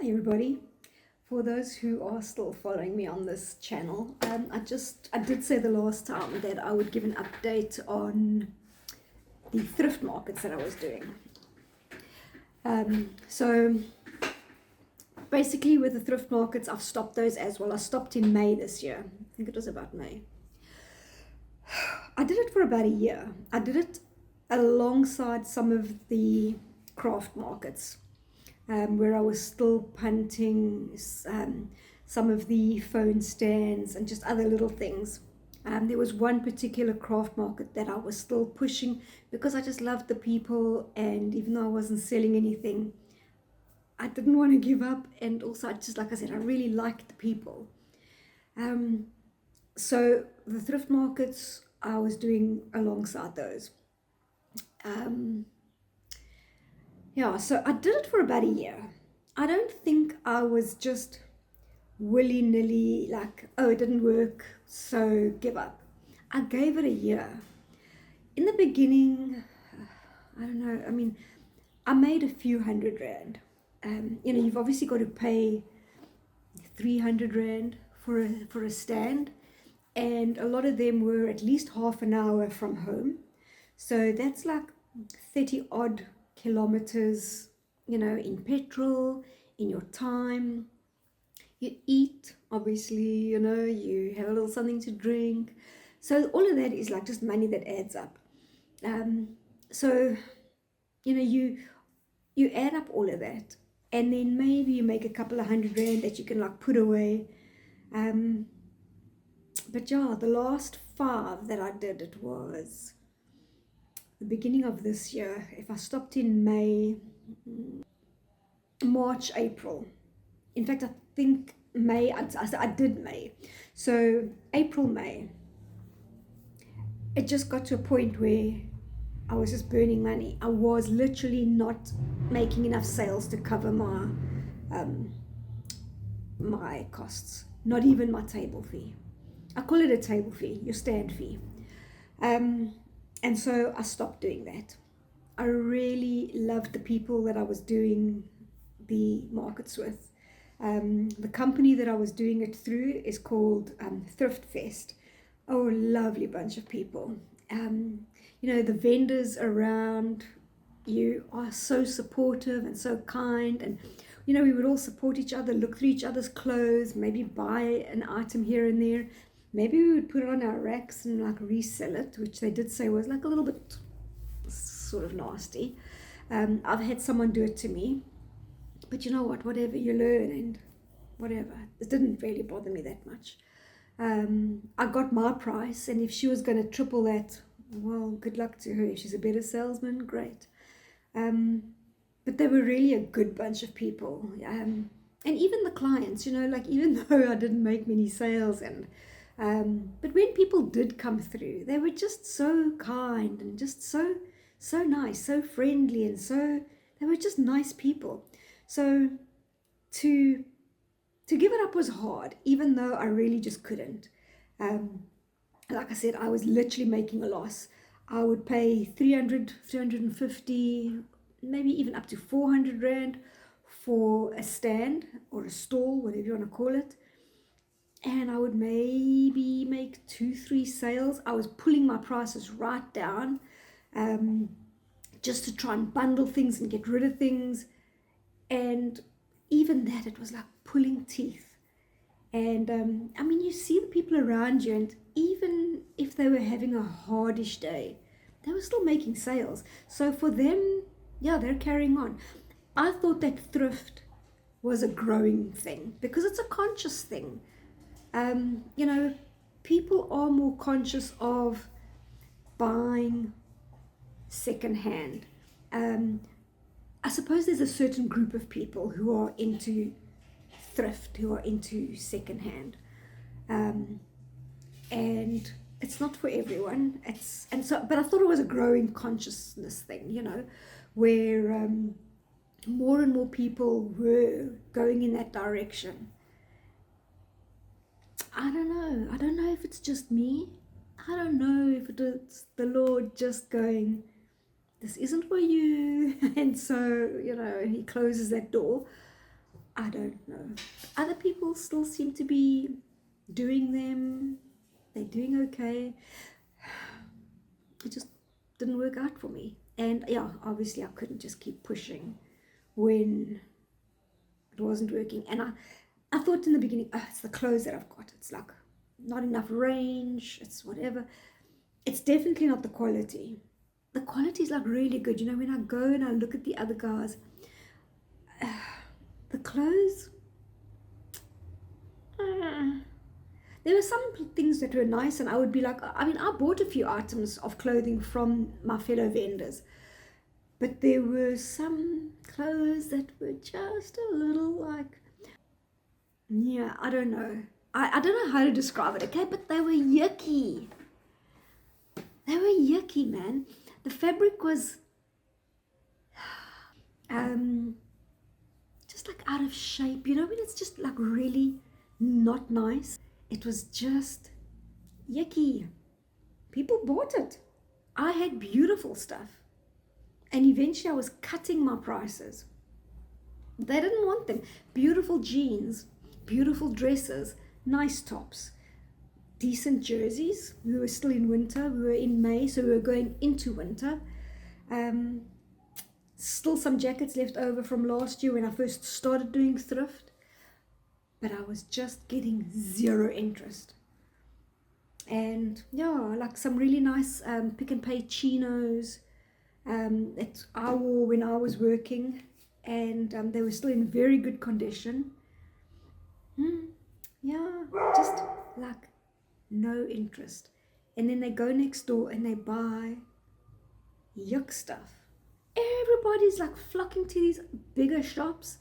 Hi everybody. For those who are still following me on this channel, I did say the last time that I would give an update on the thrift markets that I was doing. So basically with the thrift markets, I've stopped those as well. I stopped in May this year. I think it was about May. I did it for about a year. I did it alongside some of the craft markets. Where I was still punting some of the phone stands and just other little things. There was one particular craft market that I was still pushing because I just loved the people, and even though I wasn't selling anything, I didn't want to give up, and also like I said, I really liked the people. So the thrift markets I was doing alongside those. So I did it for about a year. I don't think I was just willy-nilly like, oh, it didn't work, so give up. I gave it a year. In the beginning, I don't know, I made a few $100. You've obviously got to pay 300 Rand for a stand, and a lot of them were at least half an hour from home. So that's like 30 odd kilometers, in petrol, in your time. You eat, obviously, you have a little something to drink. So all of that is like just money that adds up. So, you add up all of that, and then maybe you make a couple of $100 that you can like put away. But yeah, the last 5 that I did, it was the beginning of this year. If I stopped in May, March, April. In fact, I think May, I did May. So April, May, it just got to a point where I was just burning money. I was literally not making enough sales to cover my costs, not even my table fee. I call it a table fee, your stand fee. And so I stopped doing that. I really loved the people that I was doing the markets with. The company that I was doing it through is called Thrift. Oh, lovely bunch of people. The vendors around you are so supportive and so kind, and we would all support each other, look through each other's clothes, maybe buy an item here and there. Maybe we would put it on our racks and like resell it, which they did say was like a little bit sort of nasty. I've had someone do it to me, but you know what, whatever, you learn, and whatever, it didn't really bother me that much. I got my price, and if she was going to triple that, well, good luck to her. If she's a better salesman, great. But they were really a good bunch of people, and even the clients, even though I didn't make many sales, but when people did come through, they were just so kind and just so nice, so friendly, and they were just nice people. So to give it up was hard, even though I really just couldn't. Like I said, I was literally making a loss. I would pay 300, 350, maybe even up to 400 Rand for a stand or a stall, whatever you want to call it. And I would maybe make 2-3 sales. I was pulling my prices right down, just to try and bundle things and get rid of things. And even that, it was like pulling teeth. And you see the people around you, and even if they were having a hardish day, they were still making sales. So for them, yeah, they're carrying on. I thought that thrift was a growing thing because it's a conscious thing. People are more conscious of buying secondhand. I suppose there's a certain group of people who are into thrift, who are into secondhand, and it's not for everyone. But I thought it was a growing consciousness thing, where more and more people were going in that direction. I don't know if it's just me. I don't know if it's the Lord just going, this isn't for you, and so he closes that door. I don't know. Other people still seem to be doing them. They're doing okay. It just didn't work out for me. And yeah, obviously I couldn't just keep pushing when it wasn't working. And I thought in the beginning, oh, it's the clothes that I've got. It's like not enough range. It's whatever. It's definitely not the quality. The quality is like really good. You know, when I go and I look at the other guys, the clothes, there were some things that were nice, and I would be like, I mean, I bought a few items of clothing from my fellow vendors, but there were some clothes that were just a little like, yeah, I don't know. I don't know how to describe it, okay? But they were yucky. They were yucky, man. The fabric was just like out of shape, you know, when it's just like really not nice. It was just yucky. People bought it. I had beautiful stuff, and eventually I was cutting my prices. They didn't want them. Beautiful jeans, beautiful dresses, nice tops, decent jerseys. We were still in winter. We were in May, so we were going into winter. Still some jackets left over from last year when I first started doing thrift, but I was just getting zero interest. And yeah, like some really nice Pick and Pay chinos that I wore when I was working, and they were still in very good condition. Yeah, just like no interest. And then they go next door and they buy yuck stuff. Everybody's like flocking to these bigger shops,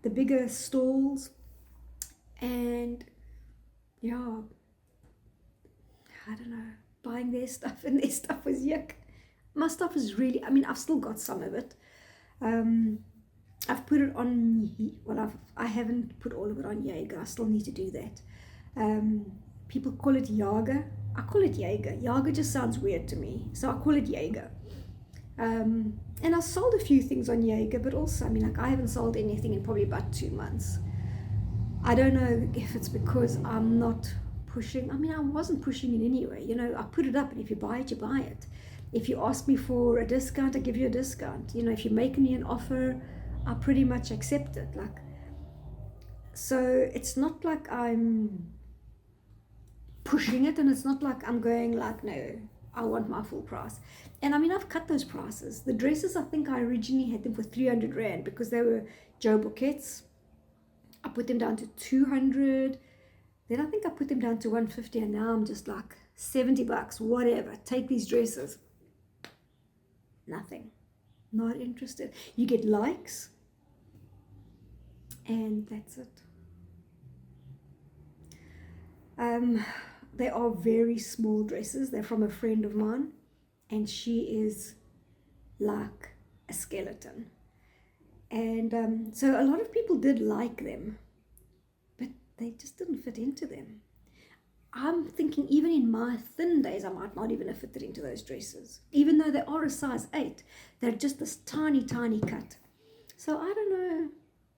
the bigger stalls, and yeah, I don't know, buying their stuff, and their stuff was yuck. My stuff is really, I mean, I've still got some of it. I've put it on, well, I haven't put all of it on Jaeger. I still need to do that. People call it Jaeger. I call it Jaeger. Jaeger just sounds weird to me, so I call it Jaeger. And I sold a few things on Jaeger, but also, I mean, like I haven't sold anything in probably about 2 months. I don't know if it's because I'm not pushing. I mean, I wasn't pushing it anyway. You know, I put it up, and if you buy it, you buy it. If you ask me for a discount, I give you a discount. You know, if you make me an offer, I pretty much accept it. Like, so it's not like I'm pushing it, and it's not like I'm going like, no, I want my full price. And I mean, I've cut those prices. The dresses, I think I originally had them for 300 Rand because they were Joe Bouquets. I put them down to 200. Then I think I put them down to 150, and now I'm just like 70 bucks, whatever. Take these dresses. Nothing. Not interested. You get likes, and that's it. They are very small dresses. They're from a friend of mine, and she is like a skeleton. And so a lot of people did like them, but they just didn't fit into them. I'm thinking even in my thin days, I might not even have fitted into those dresses. Even though they are a size 8, they're just this tiny, tiny cut. So I don't know.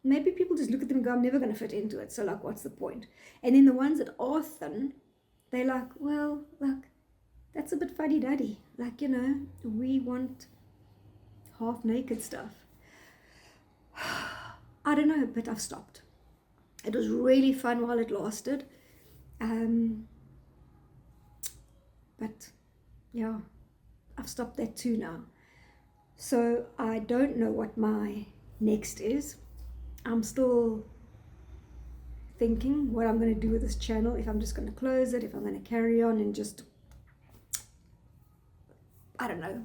Maybe people just look at them and go, I'm never going to fit into it. So like, what's the point? And then the ones that are thin, they're like, well, like, that's a bit fuddy-duddy. Like, you know, we want half-naked stuff. I don't know, but I've stopped. It was really fun while it lasted. But yeah, I've stopped that too now. So I don't know what my next is. I'm still thinking what I'm going to do with this channel, if I'm just going to close it, if I'm going to carry on and just, I don't know,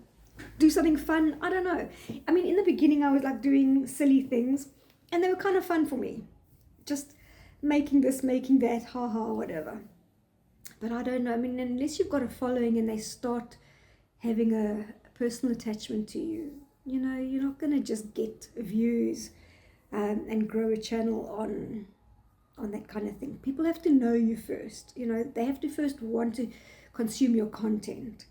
do something fun. I don't know. I mean, in the beginning I was like doing silly things, and they were kind of fun for me. Just making this, making that, haha, whatever. But I don't know. I mean, unless you've got a following and they start having a personal attachment to you, you know, you're not going to just get views and grow a channel on that kind of thing. People have to know you first. You know, they have to first want to consume your content.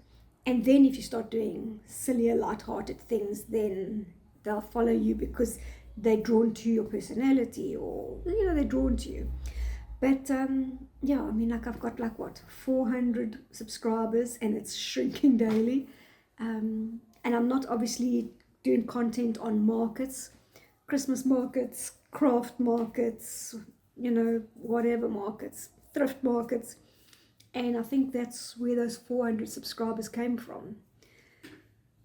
And then if you start doing sillier, light-hearted things, then they'll follow you because they're drawn to your personality, or they're drawn to you. But yeah, I mean, like, I've got like what, 400 subscribers, and it's shrinking daily. And I'm not obviously doing content on markets, Christmas markets, craft markets, whatever markets, thrift markets. And I think that's where those 400 subscribers came from.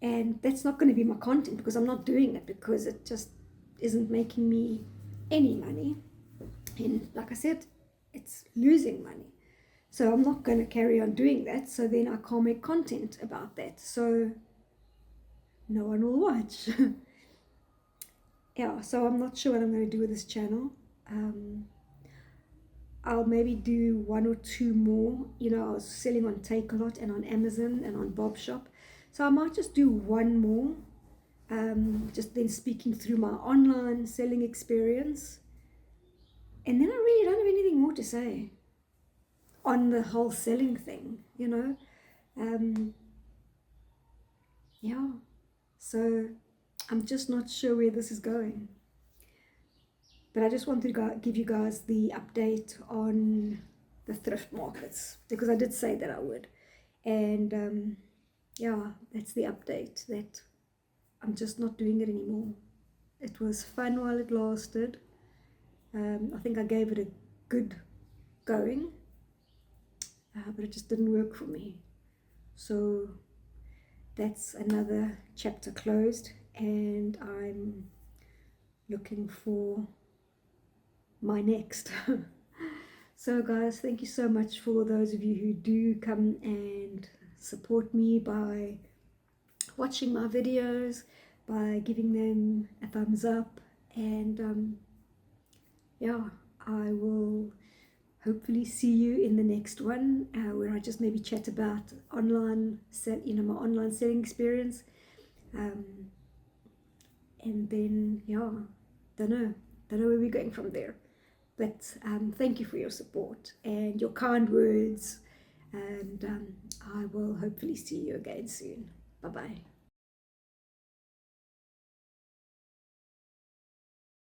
And that's not going to be my content, because I'm not doing it, because it just isn't making me any money. And like I said, it's losing money. So I'm not going to carry on doing that. So then I can't make content about that. So no one will watch. Yeah, so I'm not sure what I'm going to do with this channel. I'll maybe do 1 or 2 more. I was selling on Takealot and on Amazon and on Bob Shop. So I might just do 1 more. Just then speaking through my online selling experience. And then I really don't have anything more to say on the whole selling thing, Yeah, so I'm just not sure where this is going. But I just wanted to give you guys the update on the thrift markets, because I did say that I would. And yeah, that's the update, that I'm just not doing it anymore. It was fun while it lasted. I think I gave it a good going, but it just didn't work for me. So that's another chapter closed, and I'm looking for my next. So guys, thank you so much for those of you who do come and support me by watching my videos, by giving them a thumbs up. And yeah, I will hopefully see you in the next one, where I just maybe chat about online my online selling experience. And then, yeah, don't know where we're going from there. But thank you for your support and your kind words. And I will hopefully see you again soon. Bye-bye.